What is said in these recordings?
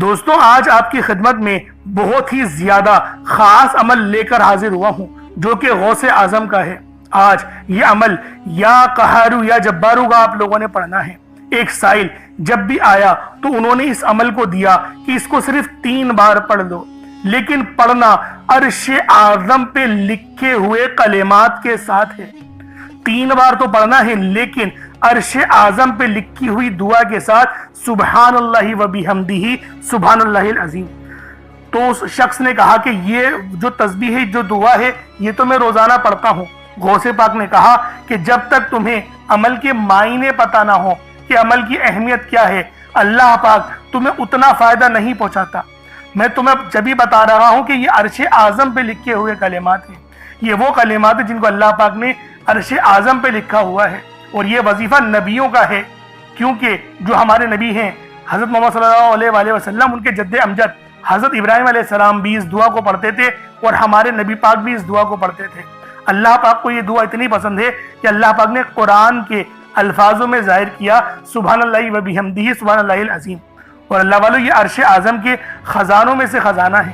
دوستوں، آج آپ کی خدمت میں بہت ہی زیادہ خاص عمل لے کر حاضر ہوا ہوں جو کہ غوث اعظم کا ہے۔ آج یہ عمل یا قہارو یا جبارو کا آپ لوگوں نے پڑھنا ہے۔ ایک سائل جب بھی آیا تو انہوں نے اس عمل کو دیا کہ اس کو صرف 3 بار پڑھ دو، لیکن پڑھنا عرش اعظم پہ لکھے ہوئے کلمات کے ساتھ ہے۔ 3 بار تو پڑھنا ہے، لیکن عرش اعظم پہ لکھی ہوئی دعا کے ساتھ سبحان اللہ و بحمدہ سبحان اللہ العظیم۔ تو اس شخص نے کہا کہ یہ جو تسبیح ہے، جو دعا ہے، یہ تو میں روزانہ پڑھتا ہوں۔ غوث پاک نے کہا کہ جب تک تمہیں عمل کے معنی پتہ نہ ہو کہ عمل کی اہمیت کیا ہے، اللہ پاک تمہیں اتنا فائدہ نہیں پہنچاتا۔ میں تمہیں جبھی بتا رہا ہوں کہ یہ عرش اعظم پہ لکھے ہوئے کلمات ہیں، یہ وہ کلمات ہیں جن کو اللہ پاک نے عرش اعظم پہ لکھا ہوا ہے، اور یہ وظیفہ نبیوں کا ہے، کیونکہ جو ہمارے نبی ہیں حضرت محمد صلی اللہ علیہ وآلہ وسلم، ان کے جد امجد حضرت ابراہیم علیہ السلام بھی اس دعا کو پڑھتے تھے، اور ہمارے نبی پاک بھی اس دعا کو پڑھتے تھے۔ اللہ پاک کو یہ دعا اتنی پسند ہے کہ اللہ پاک نے قرآن کے الفاظوں میں ظاہر کیا سبحان اللہ و بحمدہ سبحان اللہ العظیم۔ اور اللہ والو، یہ عرش اعظم کے خزانوں میں سے خزانہ ہے۔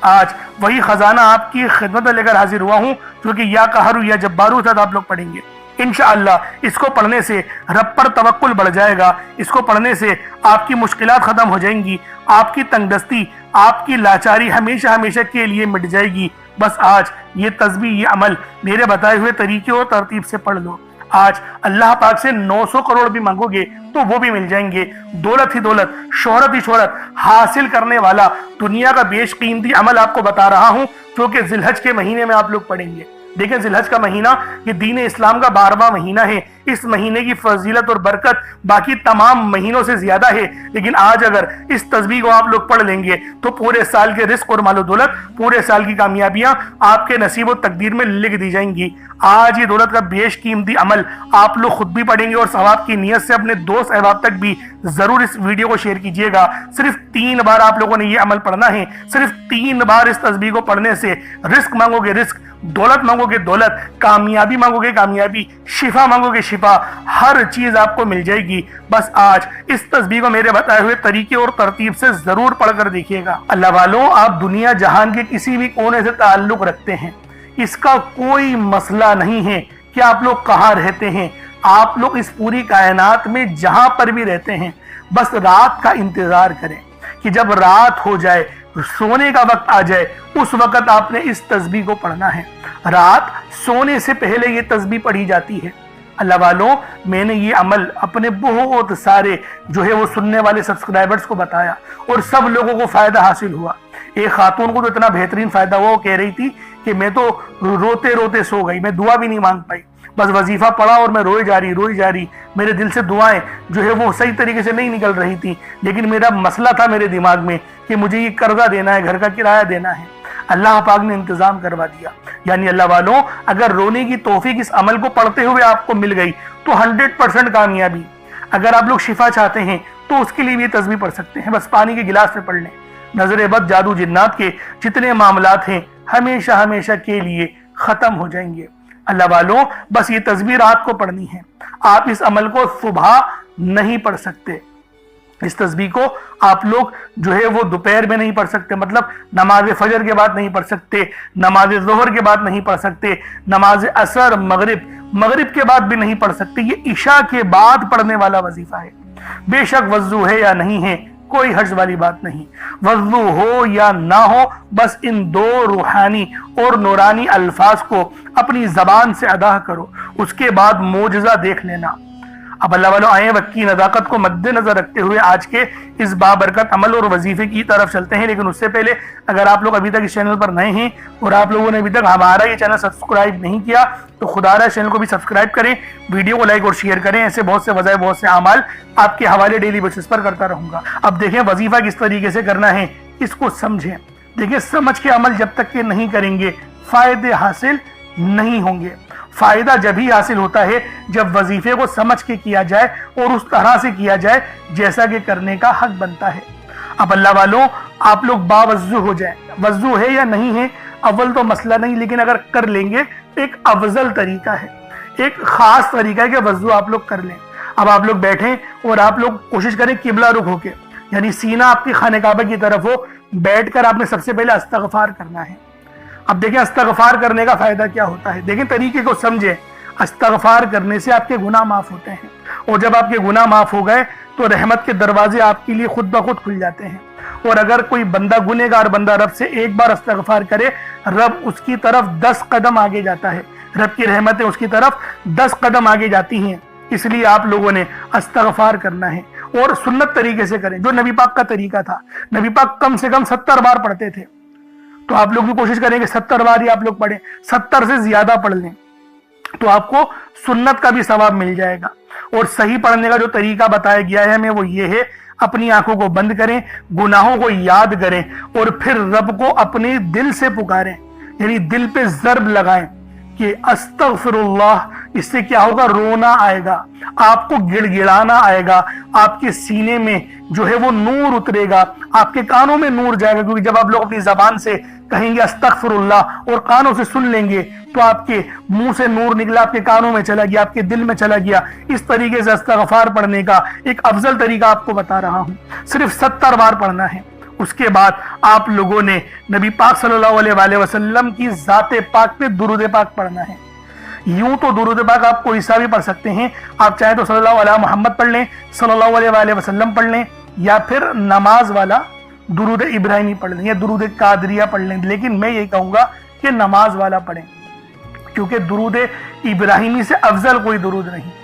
آج وہی خزانہ آپ کی خدمت میں لے کر حاضر ہوا ہوں، جو کہ یا قہرو یا جبارو تھا، آپ لوگ پڑھیں گے انشاءاللہ۔ اس کو پڑھنے سے رب پر توکل بڑھ جائے گا، اس کو پڑھنے سے آپ کی مشکلات ختم ہو جائیں گی، آپ کی تنگ دستی، آپ کی لاچاری ہمیشہ ہمیشہ کے لیے مٹ جائے گی۔ بس آج یہ تسبیح، یہ عمل میرے بتائے ہوئے طریقے اور ترتیب سے پڑھ لو۔ آج اللہ پاک سے 900 کروڑ بھی مانگو گے تو وہ بھی مل جائیں گے۔ دولت ہی دولت، شہرت ہی شہرت حاصل کرنے والا دنیا کا بیش قیمتی عمل آپ کو بتا رہا ہوں، جو کہ ذی الحج کے مہینے میں آپ لوگ پڑھیں گے۔ دیکھیں، ذی الحج کا مہینہ یہ دین اسلام کا 12واں مہینہ ہے۔ اس مہینے کی فضیلت اور برکت باقی تمام مہینوں سے زیادہ ہے، لیکن آج اگر اس تسبیح کو آپ لوگ پڑھ لیں گے تو پورے سال کے رزق اور مال و دولت، پورے سال کی کامیابیاں آپ کے نصیب و تقدیر میں لکھ دی جائیں گی۔ آج یہ دولت کا بیش قیمتی عمل آپ لوگ خود بھی پڑھیں گے، اور ثواب کی نیت سے اپنے دوست احباب تک بھی ضرور اس ویڈیو کو شیئر کیجیے گا۔ صرف 3 بار آپ لوگوں نے یہ عمل پڑھنا ہے۔ صرف 3 بار اس تسبیح کو پڑھنے سے رزق مانگو گے رزق، دولت مانگو گے دولت، کامیابی مانگو گے کامیابی، شفا مانگو گے شفا، ہر چیز آپ کو مل جائے گی۔ بس آج اس تسبیح کو میرے بتائے ہوئے طریقے اور ترتیب سے ضرور پڑھ کر دیکھیے گا۔ اللہ والوں، آپ دنیا جہان کے کسی بھی کونے سے تعلق رکھتے ہیں، اس کا کوئی مسئلہ نہیں ہے کہ آپ لوگ کہاں رہتے ہیں۔ آپ لوگ اس پوری کائنات میں جہاں پر بھی رہتے ہیں، بس رات کا انتظار کریں کہ جب رات ہو جائے، سونے کا وقت آ جائے، اس وقت آپ نے اس تسبیح کو پڑھنا ہے۔ رات سونے سے پہلے یہ تسبیح پڑھی جاتی ہے۔ اللہ والوں، میں نے یہ عمل اپنے بہت سارے جو ہے وہ سننے والے سبسکرائبرز کو بتایا، اور سب لوگوں کو فائدہ حاصل ہوا۔ ایک خاتون کو تو اتنا بہترین فائدہ ہوا، وہ کہہ رہی تھی کہ میں تو روتے روتے سو گئی، میں دعا بھی نہیں مانگ پائی، بس وظیفہ پڑھا اور میں روئی جا رہی، میرے دل سے دعائیں جو ہے وہ صحیح طریقے سے نہیں نکل رہی تھی، لیکن میرا مسئلہ تھا میرے دماغ میں کہ مجھے یہ قرضہ دینا ہے، گھر کا کرایہ دینا ہے۔ اللہ پاک نے انتظام کروا دیا۔ یعنی اللہ والوں، اگر رونے کی توفیق اس عمل کو پڑھتے ہوئے آپ کو مل گئی تو 100% کامیابی۔ اگر آپ لوگ شفا چاہتے ہیں تو اس کے لیے بھی یہ تسبیح پڑھ سکتے ہیں، بس پانی کے گلاس میں پڑھ لیں۔ نظر بد، جادو، جنات کے جتنے معاملات ہیں ہمیشہ ہمیشہ کے لیے ختم ہو جائیں گے۔ اللہ والوں، بس یہ تسبیح رات کو پڑھنی ہے۔ آپ اس عمل کو صبح نہیں پڑھ سکتے۔ اس تسبیح کو آپ لوگ جو ہے وہ دوپہر میں نہیں پڑھ سکتے، مطلب نماز فجر کے بعد نہیں پڑھ سکتے، نماز ظہر کے بعد نہیں پڑھ سکتے، نماز عصر، مغرب کے بعد بھی نہیں پڑھ سکتے۔ یہ عشاء کے بعد پڑھنے والا وظیفہ ہے۔ بے شک وضو ہے یا نہیں ہے، کوئی حرج والی بات نہیں، وضو ہو یا نہ ہو، بس ان 2 روحانی اور نورانی الفاظ کو اپنی زبان سے ادا کرو، اس کے بعد معجزہ دیکھ لینا۔ اب اللہ والوں، آئیں وقت کی نزاکت کو مد نظر رکھتے ہوئے آج کے اس بابرکت عمل اور وظیفے کی طرف چلتے ہیں، لیکن اس سے پہلے اگر آپ لوگ ابھی تک اس چینل پر نئے ہیں اور آپ لوگوں نے ابھی تک ہمارا یہ چینل سبسکرائب نہیں کیا تو خدا را چینل کو بھی سبسکرائب کریں، ویڈیو کو لائک اور شیئر کریں۔ ایسے بہت سے وظائف، بہت سے اعمال آپ کے حوالے ڈیلی بیسس پر کرتا رہوں گا۔ اب دیکھیں وظیفہ کس طریقے سے کرنا ہے، اس کو سمجھیں۔ دیکھیں، سمجھ کے عمل جب تک کہ نہیں کریں گے فائدے حاصل نہیں ہوں گے۔ فائدہ جب ہی حاصل ہوتا ہے جب وظیفے کو سمجھ کے کیا جائے اور اس طرح سے کیا جائے جیسا کہ کرنے کا حق بنتا ہے۔ اب اللہ والوں، آپ لوگ باوضو ہو جائیں۔ وضو ہے یا نہیں ہے اول تو مسئلہ نہیں، لیکن اگر کر لیں گے ایک افضل طریقہ ہے، ایک خاص طریقہ ہے کہ وضو آپ لوگ کر لیں۔ اب آپ لوگ بیٹھیں اور آپ لوگ کوشش کریں قبلہ رخ ہو کے، یعنی سینہ آپ کی خانہ کعبہ کی طرف ہو، بیٹھ کر آپ نے سب سے پہلے استغفار کرنا ہے۔ اب دیکھیں استغفار کرنے کا فائدہ کیا ہوتا ہے، دیکھیں طریقے کو سمجھیں۔ استغفار کرنے سے آپ کے گناہ معاف ہوتے ہیں، اور جب آپ کے گناہ معاف ہو گئے تو رحمت کے دروازے آپ کے لیے خود بخود کھل جاتے ہیں۔ اور اگر کوئی بندہ گنہگار بندہ رب سے ایک بار استغفار کرے، رب اس کی طرف 10 قدم آگے جاتا ہے، رب کی رحمتیں اس کی طرف 10 قدم آگے جاتی ہیں۔ اس لیے آپ لوگوں نے استغفار کرنا ہے، اور سنت طریقے سے کریں جو نبی پاک کا طریقہ تھا۔ نبی پاک کم سے کم 70 بار پڑھتے تھے، تو آپ لوگ بھی کوشش کریں کہ 70 بار ہی آپ لوگ پڑھیں، 70 سے زیادہ پڑھ لیں تو آپ کو سنت کا بھی ثواب مل جائے گا۔ اور صحیح پڑھنے کا جو طریقہ بتایا گیا ہے ہمیں وہ یہ ہے، اپنی آنکھوں کو بند کریں، گناہوں کو یاد کریں، اور پھر رب کو اپنے دل سے پکاریں، یعنی دل پہ ضرب لگائیں کہ استغفر اللہ۔ اس سے کیا ہوگا؟ رونا آئے گا، آپ کو گڑ گڑانا آئے گا، آپ کے سینے میں جو ہے وہ نور اترے گا، آپ کے کانوں میں نور جائے گا، کیونکہ جب آپ لوگ اپنی زبان سے کہیں گے استغفر اللہ اور کانوں سے سن لیں گے تو آپ کے منہ سے نور نکلا، آپ کے کانوں میں چلا گیا، آپ کے دل میں چلا گیا۔ اس طریقے سے استغفار پڑھنے کا ایک افضل طریقہ آپ کو بتا رہا ہوں، صرف 70 بار پڑھنا ہے۔ اس کے بعد آپ لوگوں نے نبی پاک صلی اللہ علیہ وآلہ وسلم کی ذات پاک پہ درود پاک پڑھنا ہے۔ یوں تو درود پاک آپ کوئی سا بھی پڑھ سکتے ہیں، آپ چاہیں تو صلی اللہ علیہ محمد پڑھ لیں، صلی اللہ علیہ وآلہ وسلم پڑھ لیں، یا پھر نماز والا درود ابراہیمی پڑھ لیں، یا درود قادریہ پڑھ لیں، لیکن میں یہ کہوں گا کہ نماز والا پڑھیں، کیونکہ درود ابراہیمی سے افضل کوئی درود نہیں۔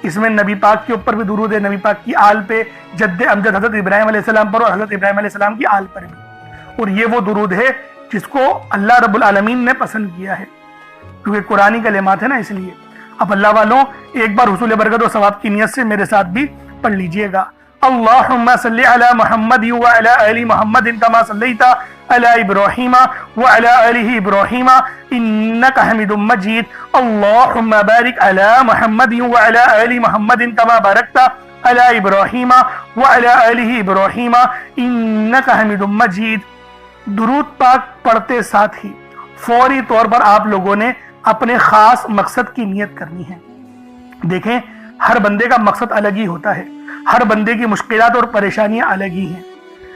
اس میں نبی پاک کے اوپر بھی درود ہے، نبی پاک کی آل پہ، جد امجد حضرت ابراہیم علیہ السلام پر، اور حضرت ابراہیم علیہ السلام کی آل پر بھی، اور یہ وہ درود ہے جس کو اللہ رب العالمین نے پسند کیا ہے، کیونکہ قرآنی کلمات ہے نا، اس لیے۔ اب اللہ والوں ایک بار حصول برکت و ثواب کی نیت سے میرے ساتھ بھی پڑھ لیجئے گا۔ اللہم صلی علی محمد وعلی آل محمد کما صلیت علی ابراہیم وعلی آل ابراہیم انک حمید مجید۔ اللہم بارک علی محمد وعلی آل محمد کما بارکت علی ابراہیم وعلی آل ابراہیم انک حمید مجید۔ درود پاک پڑھتے ساتھ ہی فوری طور پر آپ لوگوں نے اپنے خاص مقصد کی نیت کرنی ہے۔ دیکھیں ہر بندے کا مقصد الگ ہی ہوتا ہے، ہر بندے کی مشکلات اور پریشانیاں الگ ہی ہیں،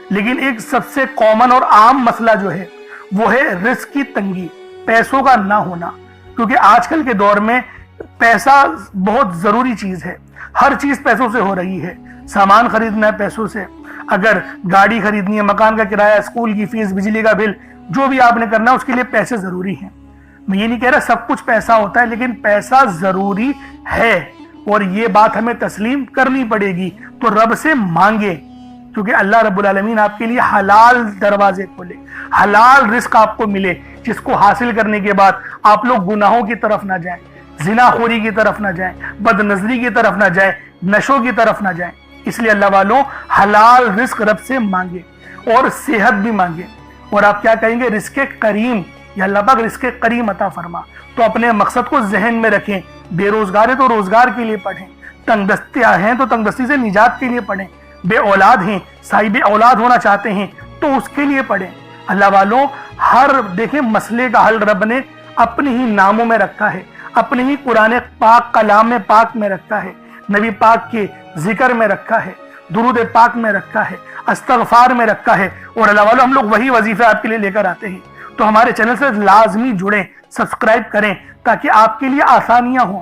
لیکن ایک سب سے کامن اور عام مسئلہ جو ہے وہ ہے رزق کی تنگی، پیسوں کا نہ ہونا۔ کیونکہ آج کل کے دور میں پیسہ بہت ضروری چیز ہے، ہر چیز پیسوں سے ہو رہی ہے، سامان خریدنا ہے پیسوں سے، اگر گاڑی خریدنی ہے، مکان کا کرایہ، اسکول کی فیس، بجلی کا بل، جو بھی آپ نے کرنا ہے اس کے لیے پیسے ضروری ہیں۔ میں یہ نہیں کہہ رہا سب کچھ پیسہ ہوتا ہے، لیکن پیسہ ضروری ہے، اور یہ بات ہمیں تسلیم کرنی پڑے گی۔ تو رب سے مانگے، کیونکہ اللہ رب العالمین آپ کے لیے حلال دروازے کھولے، حلال رزق آپ کو ملے، جس کو حاصل کرنے کے بعد آپ لوگ گناہوں کی طرف نہ جائیں، زنا خوری کی طرف نہ جائیں، بد نظری کی طرف نہ جائیں، نشوں کی طرف نہ جائیں۔ اس لیے اللہ والوں حلال رزق رب سے مانگے، اور صحت بھی مانگے، اور آپ کیا کہیں گے؟ رزق کریم، یا اللہ پاک رزق کریم عطا فرما۔ تو اپنے مقصد کو ذہن میں رکھیں، بے روزگار ہے تو روزگار کے لیے پڑھیں، تنگ دستیاں ہیں تو تنگ دستی سے نجات کے لیے پڑھیں، بے اولاد ہیں، صاحب اولاد ہونا چاہتے ہیں تو اس کے لیے پڑھیں۔ اللہ والوں ہر دیکھیں مسئلے کا حل رب نے اپنے ہی ناموں میں رکھا ہے، اپنے ہی قرآن پاک کلام پاک میں رکھا ہے، نبی پاک کے ذکر میں رکھا ہے، درود پاک میں رکھا ہے، استغفار میں رکھا ہے، اور اللہ والوں ہم لوگ وہی وظیفے آپ کے لیے لے کر آتے ہیں۔ تو ہمارے چینل سے لازمی جڑیں، سبسکرائب کریں، تاکہ آپ کے لیے آسانیاں ہوں۔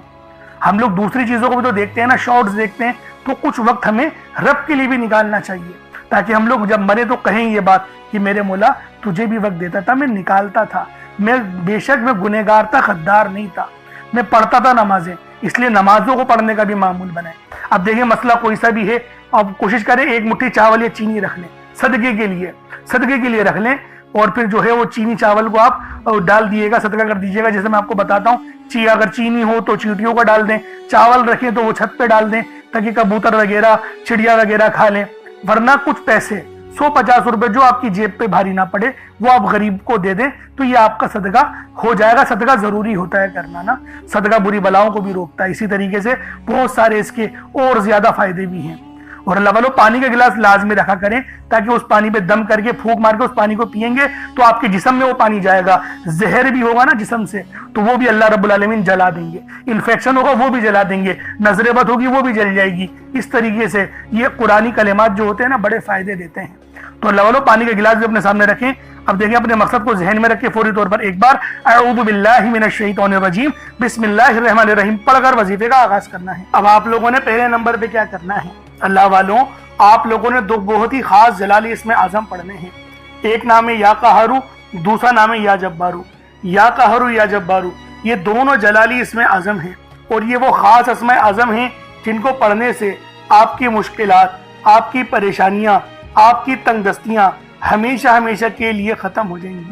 ہم لوگ دوسری چیزوں کو بھی تو دیکھتے ہیں نا، شارٹس دیکھتے ہیں، تو کچھ وقت ہمیں رب کے لیے بھی نکالنا چاہیے، تاکہ ہم لوگ جب مرے تو کہیں یہ بات کہ میرے مولا تجھے بھی وقت دیتا تھا، میں نکالتا تھا، میں بے شک میں گنہگار تھا، غدار نہیں تھا، میں پڑھتا تھا نمازیں، اس لیے نمازوں کو پڑھنے کا بھی معمول بنائیں۔ اب دیکھیں مسئلہ کوئی سا بھی ہے، اب کوشش کریں ایک مٹھی چاول یا چینی رکھ لیں، صدقے کے لیے رکھ لیں، اور پھر جو ہے وہ چینی چاول کو آپ ڈال دیے گا، صدقہ کر دیجیے گا۔ جیسے میں آپ کو بتاتا ہوں، اگر چینی ہو تو چیونٹیوں کا ڈال دیں، چاول رکھیں تو وہ چھت پہ ڈال دیں، تاکہ کبوتر وغیرہ چڑیا وغیرہ کھا لیں، ورنہ کچھ پیسے 150 روپے جو آپ کی جیب پہ بھاری نہ پڑے وہ آپ غریب کو دے دیں، تو یہ آپ کا صدقہ ہو جائے گا۔ صدقہ ضروری ہوتا ہے کرنا نا، صدقہ بری بلاؤں کو بھی روکتا ہے۔ اسی طریقے سے بہت سارے اس کے اور زیادہ فائدے بھی ہیں۔ اور اللہ والوں پانی کا گلاس لازمی رکھا کریں تاکہ اس پانی پہ دم کر کے پھونک مار کے اس پانی کو پیئیں گے تو آپ کے جسم میں وہ پانی جائے گا. زہر بھی ہوگا نا جسم سے تو وہ بھی اللہ رب العالمین جلا دیں گے. انفیکشن ہوگا وہ بھی جلا دیں گے. نظر بد ہوگی وہ بھی جل جائے گی. اس طریقے سے یہ قرآنی کلمات جو ہوتے ہیں نا بڑے فائدے دیتے ہیں. تو اللہ والوں پانی کا گلاس بھی اپنے سامنے رکھیں. اب دیکھیں اپنے مقصد کو ذہن میں رکھ کے فوری طور پر ایک بار اعوذ باللہ من الشیطان الرجیم بسم اللہ الرحمن الرحیم پڑھ کر وظیفے کا آغاز کرنا ہے. اب آپ لوگوں نے پہلے نمبر پہ کیا کرنا ہے؟ اللہ والوں آپ لوگوں نے دو بہت ہی خاص جلالی اسم اعظم پڑھنے ہیں. ایک نام ہے یا قہارو، دوسرا نام ہے یا جبارو. یا قہارو یا جبارو یہ دونوں جلالی اسم اعظم ہیں اور یہ وہ خاص اسم اعظم ہیں جن کو پڑھنے سے آپ کی مشکلات، آپ کی پریشانیاں، آپ کی تنگ دستیاں ہمیشہ ہمیشہ کے لیے ختم ہو جائیں گی.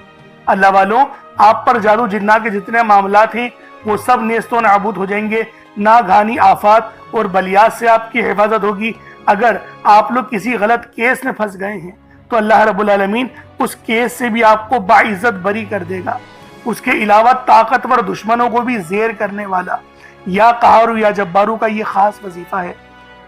اللہ والوں آپ پر جادو جنات کے جتنے معاملات ہیں وہ سب نیست و نابود ہو جائیں گے. ناگہانی آفات اور بلیات سے آپ کی حفاظت ہوگی. اگر آپ لوگ کسی غلط کیس میں پھنس گئے ہیں تو اللہ رب العالمین اس کیس سے بھی آپ کو باعزت بری کر دے گا. اس کے علاوہ طاقتور دشمنوں کو بھی زیر کرنے والا یا قہارو یا جبارو کا یہ خاص وظیفہ ہے.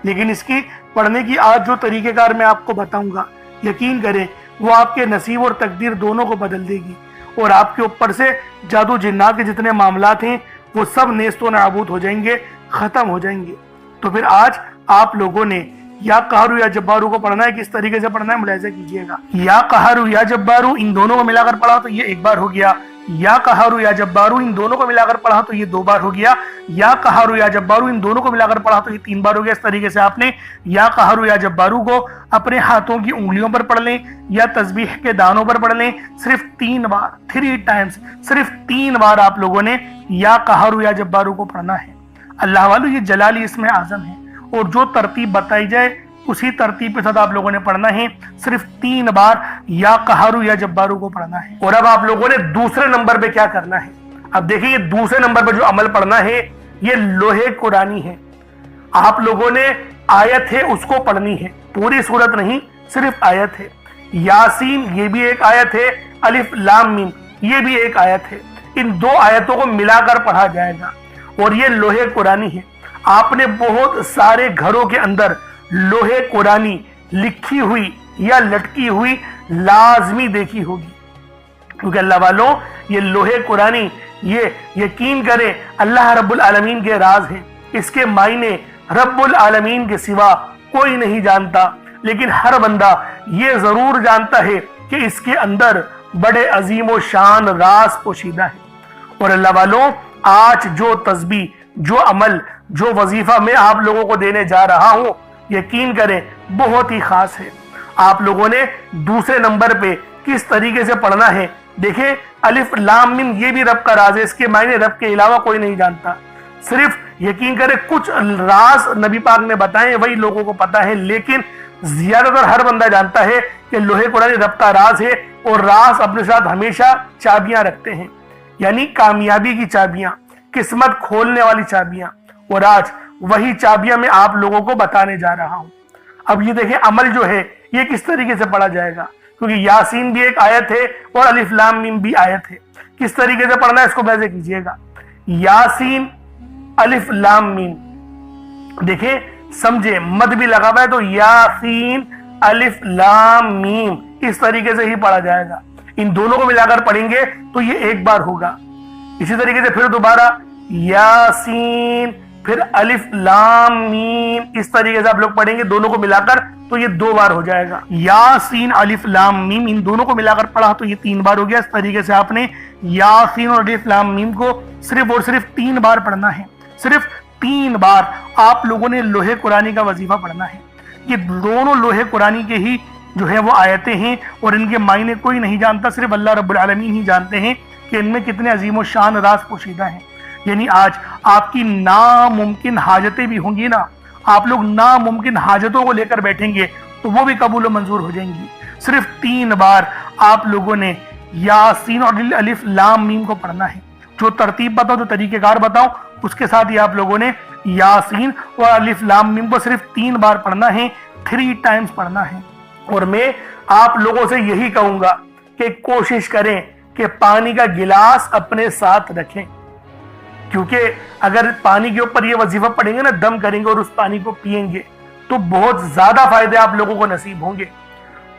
لیکن اس کی پڑھنے کی آج جو طریقہ کار میں آپ کو بتاؤں گا یقین کریں وہ آپ کے نصیب اور تقدیر دونوں کو بدل دے گی اور آپ کے اوپر سے جادو جنات کے جتنے معاملات ہیں وہ سب نیست و نابود ہو جائیں گے، ختم ہو جائیں گے. تو پھر آج آپ لوگوں نے یا قہارو یا جبارو کو پڑھنا ہے. کس طریقے سے پڑھنا ہے ملاحظہ کیجئے گا. یا قہارو یا جبارو ان دونوں کو ملا کر پڑھا تو یہ ایک بار ہو گیا. یا قہارو یا جبارو ان دونوں کو ملا کر پڑھا تو یہ دو بار ہو گیا. یا قہارو یا جبارو ان دونوں کو ملا کر پڑھا تو یہ تین بار ہو گیا. اس طریقے سے آپ نے یا قہارو یا جبارو کو اپنے ہاتھوں کی انگلیوں پر پڑھ لیں یا تسبیح کے دانوں پر پڑھ لیں. صرف 3 بار 3 ٹائمز صرف 3 بار آپ لوگوں نے یا قہارو یا جبارو کو پڑھنا ہے. اللہ والو یہ جلالی اسم اعظم ہے اور جو ترتیب بتائی جائے اسی ترتیب کے ساتھ آپ لوگوں نے پڑھنا ہے. صرف 3 بار یا قہارو یا جبارو کو پڑھنا ہے. اور اب آپ لوگوں نے دوسرے نمبر پہ کیا کرنا ہے. اب دیکھیں یہ دوسرے نمبر پہ جو عمل پڑھنا ہے یہ لوحے قرآنی ہے. آپ لوگوں نے آیت ہے اس کو پڑھنی ہے، پوری سورت نہیں صرف آیت ہے. یاسین یہ بھی ایک آیت ہے، الف لام میم یہ بھی ایک آیت ہے. ان 2 آیتوں کو ملا کر پڑھا جائے گا اور یہ لوحے قرآنی ہے. آپ نے بہت سارے گھروں کے اندر لوحے قرآنی لکھی ہوئی یا لٹکی ہوئی لازمی دیکھی ہوگی کیونکہ اللہ والوں یہ لوحے قرآنی یہ یقین کریں اللہ رب العالمین کے راز ہے. اس کے معنی رب العالمین کے سوا کوئی نہیں جانتا، لیکن ہر بندہ یہ ضرور جانتا ہے کہ اس کے اندر بڑے عظیم و شان راز پوشیدہ ہے. اور اللہ والوں آج جو تسبیح، جو عمل، جو وظیفہ میں آپ لوگوں کو دینے جا رہا ہوں یقین کریں بہت ہی خاص ہے. آپ لوگوں نے دوسرے نمبر پہ کس طریقے سے پڑھنا ہے دیکھیں. الف لام میم یہ بھی رب کا راز ہے، اس کے معنی رب کے علاوہ کوئی نہیں جانتا. صرف یقین کریں کچھ راز نبی پاک نے بتائے وہی لوگوں کو پتا ہے، لیکن زیادہ تر ہر بندہ جانتا ہے کہ لوحے قرآن رب کا راز ہے اور راز اپنے ساتھ ہمیشہ چابیاں رکھتے ہیں، یعنی کامیابی کی چابیاں، قسمت کھولنے والی چابیاں. اور آج وہی چابیاں میں آپ لوگوں کو بتانے جا رہا ہوں. اب یہ دیکھیں عمل جو ہے یہ کس طریقے سے پڑھا جائے گا کیونکہ یاسین بھی ایک آیت ہے اور الف لام میم بھی آیت ہے. کس طریقے سے پڑھنا ہے اس کو ملاحظہ کیجئے گا. یاسین الف لام میم دیکھیں سمجھے مد بھی لگا ہوا ہے تو یاسین الف لام میم اس طریقے سے ہی پڑھا جائے گا. ان دونوں کو ملا کر پڑھیں گے تو یہ ایک بار ہوگا. اسی طریقے سے پھر دوبارہ یاسین پھر الف لام میم اس طریقے سے آپ لوگ پڑھیں گے دونوں کو ملا کر تو یہ 2 بار ہو جائے گا. یاسین الف لام میم ان دونوں کو ملا کر پڑھا تو یہ 3 بار ہو گیا. اس طریقے سے آپ نے یاسین اور الف لام میم کو صرف اور صرف 3 بار پڑھنا ہے. صرف 3 بار آپ لوگوں نے لوحے قرآنی کا وظیفہ پڑھنا ہے. یہ دونوں لوحے قرآنی کے ہی جو ہے وہ آیتیں ہیں اور ان کے معنی کوئی نہیں جانتا، صرف اللہ رب العالمین ہی جانتے ہیں کہ ان میں کتنے عظیم و شان راز پوشیدہ ہیں. یعنی آج آپ کی ناممکن حاجتیں بھی ہوں گی نا، آپ لوگ ناممکن حاجتوں کو لے کر بیٹھیں گے تو وہ بھی قبول و منظور ہو جائیں گی. صرف 3 بار آپ لوگوں نے یاسین اور الف لام میم کو پڑھنا ہے. جو ترتیب بتاؤ، جو طریقہ کار بتاؤ اس کے ساتھ ہی آپ لوگوں نے یاسین اور الف لام میم کو صرف 3 بار پڑھنا ہے، 3 ٹائمز پڑھنا ہے. اور میں آپ لوگوں سے یہی کہوں گا کہ کوشش کریں کہ پانی کا گلاس اپنے ساتھ رکھیں، کیونکہ اگر پانی کے اوپر یہ وظیفہ پڑھیں گے نا، دم کریں گے اور اس پانی کو پئیں گے تو بہت زیادہ فائدے آپ لوگوں کو نصیب ہوں گے،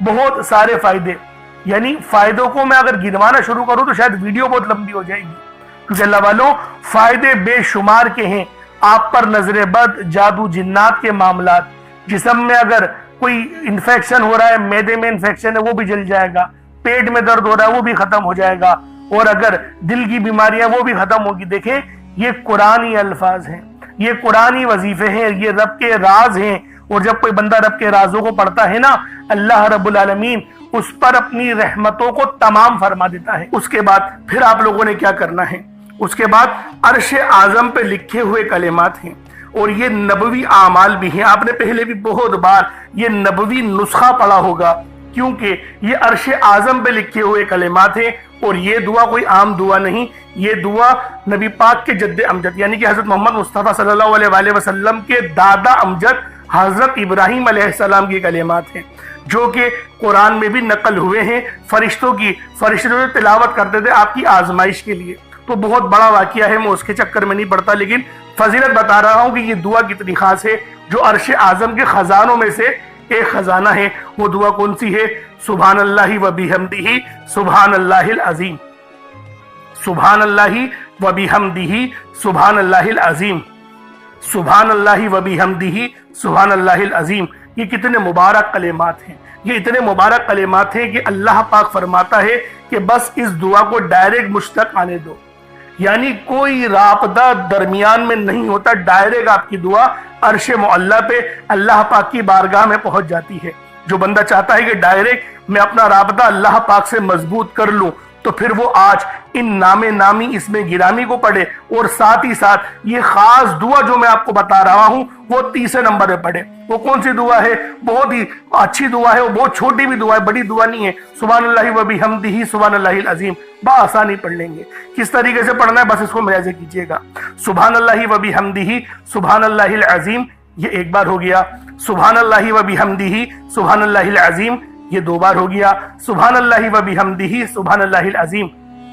بہت سارے فائدے. یعنی فائدوں کو میں اگر گنوانا شروع کروں تو شاید ویڈیو بہت لمبی ہو جائے گی، کیونکہ اللہ والوں فائدے بے شمار کے ہیں. آپ پر نظر بد، جادو جنات کے معاملات، جسم میں اگر کوئی انفیکشن ہو رہا ہے، معدے میں انفیکشن ہے وہ بھی جل جائے گا، پیٹ میں درد ہو رہا ہے وہ بھی ختم ہو جائے گا، اور اگر دل کی بیماریاں وہ بھی ختم ہوگی. دیکھیں یہ قرآنی الفاظ ہیں، یہ قرآنی وظیفے ہیں، یہ رب کے راز ہیں. اور جب کوئی بندہ رب کے رازوں کو پڑھتا ہے نا، اللہ رب العالمین اس پر اپنی رحمتوں کو تمام فرما دیتا ہے. اس کے بعد پھر آپ لوگوں نے کیا کرنا ہے، اس کے بعد عرش اعظم پہ لکھے ہوئے کلمات ہیں، اور یہ نبوی اعمال بھی ہیں. آپ نے پہلے بھی بہت بار یہ نبوی نسخہ پڑھا ہوگا، کیونکہ یہ عرش اعظم پہ لکھے ہوئے کلمات ہیں. اور یہ دعا کوئی عام دعا نہیں، یہ دعا نبی پاک کے جد امجد یعنی کہ حضرت محمد مصطفیٰ صلی اللہ علیہ وآلہ وسلم کے دادا امجد حضرت ابراہیم علیہ السلام کی کلمات ہیں، جو کہ قرآن میں بھی نقل ہوئے ہیں. فرشتے جو تلاوت کرتے تھے آپ کی آزمائش کے لیے. تو بہت بڑا واقعہ ہے، میں اس کے چکر میں نہیں پڑتا، لیکن فضیلت بتا رہا ہوں کہ یہ دعا کتنی خاص ہے، جو عرش اعظم کے خزانوں میں سے ایک خزانہ ہے. وہ دعا کون سی ہے؟ سبحان اللہ و بحمدہ سبحان اللہ العظیم، سبحان اللہ و بحمدہ سبحان اللہ العظیم، سبحان اللہ و بحمدہ سبحان اللہ العظیم. یہ کتنے مبارک کلمات ہیں، یہ اتنے مبارک کلمات ہیں کہ اللہ پاک فرماتا ہے کہ بس اس دعا کو ڈائریکٹ مجھ تک آنے دو. یعنی کوئی رابطہ درمیان میں نہیں ہوتا، ڈائریکٹ آپ کی دعا عرش معلیٰ پہ اللہ پاک کی بارگاہ میں پہنچ جاتی ہے. جو بندہ چاہتا ہے کہ ڈائریکٹ میں اپنا رابطہ اللہ پاک سے مضبوط کر لوں، تو پھر وہ آج ان نام نامی اس میں گرامی کو پڑھے، اور ساتھ ہی ساتھ یہ خاص دعا جو میں آپ کو بتا رہا ہوں وہ تیسرے نمبر پہ پڑھے. وہ کون سی دعا ہے؟ بہت ہی اچھی دعا ہے، وہ بہت چھوٹی بھی دعا ہے، بڑی دعا نہیں ہے. سبحان اللہ و بحمدہ سبحان اللہ العظیم بآسانی پڑھ لیں گے. کس طریقے سے پڑھنا ہے بس اس کو ملاحظہ کیجئے گا. سبحان اللہ و بحمدہ سبحان اللہ العظیم، یہ ایک بار ہو گیا. سبحان اللہ و بحمدہ سبحان اللہ العظیم، یہ دو بار ہو گیا. سبحان اللہ و بحمدہ سبحان اللہ العظیم،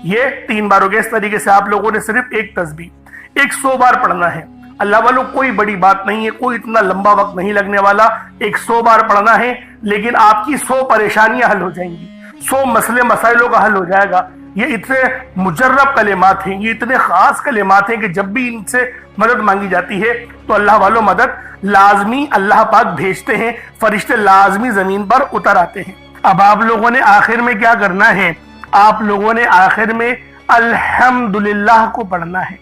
یہ تین بار ہو گیا. اس طریقے سے آپ لوگوں نے صرف ایک تسبیح 100 بار پڑھنا ہے. اللہ والوں کوئی بڑی بات نہیں ہے، کوئی اتنا لمبا وقت نہیں لگنے والا. 100 بار پڑھنا ہے، لیکن آپ کی 100 پریشانیاں حل ہو جائیں گی، 100 مسئلے مسائلوں کا حل ہو جائے گا. یہ اتنے مجرب کلمات ہیں، یہ اتنے خاص کلمات ہیں کہ جب بھی ان سے مدد مانگی جاتی ہے تو اللہ والوں مدد لازمی اللہ پاک بھیجتے ہیں، فرشتے لازمی زمین پر اتر آتے ہیں. اب آپ لوگوں نے آخر میں کیا کرنا ہے؟ آپ لوگوں نے آخر میں الحمدللہ کو پڑھنا ہے.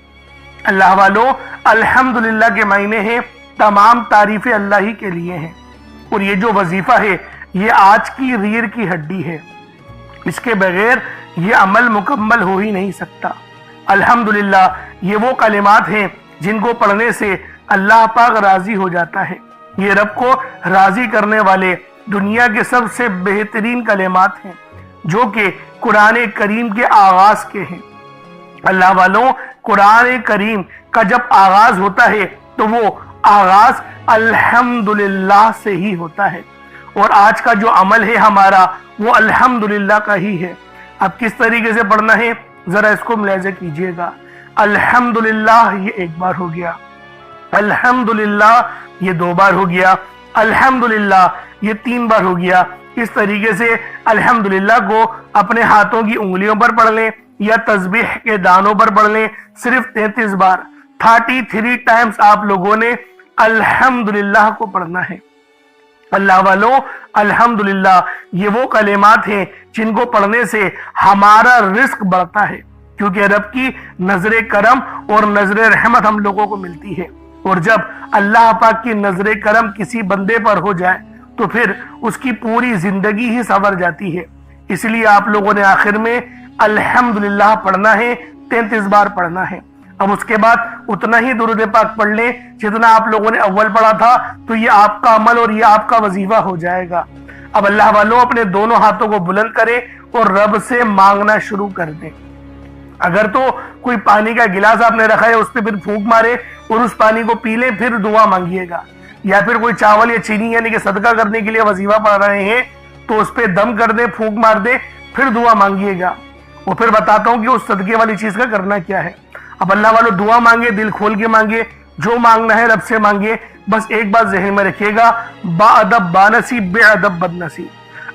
اللہ والوں الحمدللہ کے معنی ہیں تمام تعریفیں اللہ ہی کے لیے ہیں. اور یہ جو وظیفہ ہے یہ آج کی ریڑھ کی ہڈی ہے، اس کے بغیر یہ عمل مکمل ہو ہی نہیں سکتا. الحمدللہ یہ وہ کلمات ہیں جن کو پڑھنے سے اللہ پاک راضی ہو جاتا ہے. یہ رب کو راضی کرنے والے دنیا کے سب سے بہترین کلمات ہیں، جو کہ قرآن کریم کے آغاز کے ہیں. اللہ والوں قرآن کریم کا جب آغاز ہوتا ہے تو وہ آغاز الحمدللہ سے ہی ہوتا ہے. اور آج کا جو عمل ہے ہمارا وہ الحمدللہ کا ہی ہے. اب کس طریقے سے پڑھنا ہے ذرا اس کو ملاحظہ کیجئے گا. الحمدللہ یہ ایک بار ہو گیا، الحمدللہ یہ دو بار ہو گیا، الحمدللہ یہ تین بار ہو گیا. اس طریقے سے الحمدللہ کو اپنے ہاتھوں کی انگلیوں پر پڑھ لیں یا تسبیح کے دانوں پر پڑھ لیں. صرف 33 بار 33 ٹائمز آپ لوگوں نے الحمدللہ کو پڑھنا ہے. اللہ والوں الحمدللہ یہ وہ کلمات ہیں جن کو پڑھنے سے ہمارا رزق بڑھتا ہے، کیونکہ رب کی نظر کرم اور نظر رحمت ہم لوگوں کو ملتی ہے. اور جب اللہ پاک کی نظر کرم کسی بندے پر ہو جائے تو پھر اس کی پوری زندگی ہی سنور جاتی ہے. اس لیے آپ لوگوں نے آخر میں الحمدللہ پڑھنا ہے، 33 بار پڑھنا ہے. اب اس کے بعد اتنا ہی درود پاک پڑھ لیں جتنا آپ لوگوں نے اول پڑھا تھا، تو یہ آپ کا عمل اور یہ آپ کا وظیفہ ہو جائے گا. اب اللہ والوں اپنے دونوں ہاتھوں کو بلند کریں اور رب سے مانگنا شروع کر دیں. اگر تو کوئی پانی کا گلاس آپ نے رکھا ہے اس پہ پھر پھونک مارے اور اس پانی کو پی لیں، پھر دعا مانگیے گا. یا پھر کوئی چاول یا چینی یعنی کہ صدقہ کرنے کے لیے وظیفہ پڑھ رہے ہیں تو اس پہ دم کر دیں، پھونک مار دیں، پھر دعا مانگیے گا. اور پھر بتاتا ہوں کہ اس صدقے والی چیز کا کرنا کیا ہے. اب اللہ والوں دعا مانگے، دل کھول کے مانگے، جو مانگنا ہے رب سے مانگے، بس ایک بات ذہن میں رکھیے گا، با ادب بانصیب، بے ادب بد نصیب۔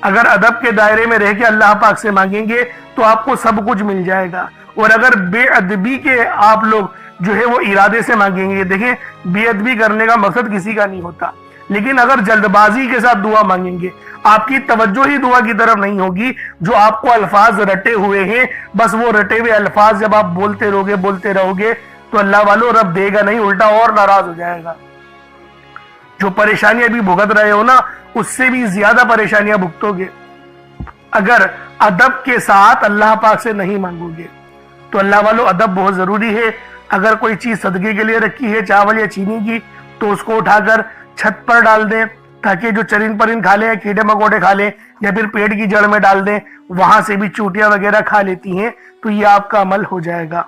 اگر ادب کے دائرے میں رہ کے اللہ پاک سے مانگیں گے تو آپ کو سب کچھ مل جائے گا، اور اگر بے ادبی کے آپ لوگ جو ہے وہ ارادے سے مانگیں گے، دیکھیں بے ادبی کرنے کا مقصد کسی کا نہیں ہوتا، لیکن اگر جلد بازی کے ساتھ دعا مانگیں گے، آپ کی توجہ ہی دعا کی طرف نہیں ہوگی، جو آپ کو الفاظ رٹے ہوئے ہیں، بس وہ رٹے ہوئے الفاظ جب آپ بولتے رہو گے تو اللہ والو رب دے گا نہیں، الٹا اور ناراض ہو جائے گا۔ جو پریشانیاں ابھی بھگت رہے ہو نا، اس سے بھی زیادہ پریشانیاں بھگتو گے اگر ادب کے ساتھ اللہ پاک سے نہیں مانگو گے۔ تو اللہ والو ادب بہت ضروری ہے۔ اگر کوئی چیز صدقے کے لیے رکھی ہے، چاول یا چینی کی، تو اس کو اٹھا کر چھت پر ڈال دیں تاکہ جو چرند پرند کھا لیں، کیڑے مکوڑے کھا لیں، یا پھر پیٹ کی جڑ میں ڈال دیں، وہاں سے بھی چوٹیاں وغیرہ کھا لیتی ہیں، تو یہ آپ کا عمل ہو جائے گا۔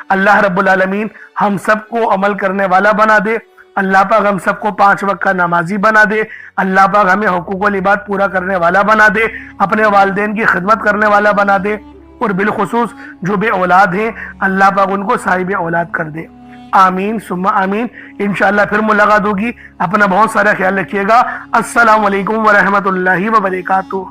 اللہ رب العالمین ہم سب کو عمل کرنے والا بنا دے۔ اللہ پاک ہم سب کو 5 وقت کا نمازی بنا دے۔ اللہ پاک ہمیں حقوق العباد پورا کرنے والا بنا دے، اپنے والدین کی خدمت کرنے والا بنا دے، اور بالخصوص جو بے اولاد ہیں اللہ پاک ان کو صاحب اولاد کر دے۔ آمین ثم آمین۔ انشاءاللہ پھر ملاقات ہوگی۔ اپنا بہت سارا خیال رکھیے گا۔ السلام علیکم ورحمۃ اللہ وبرکاتہ۔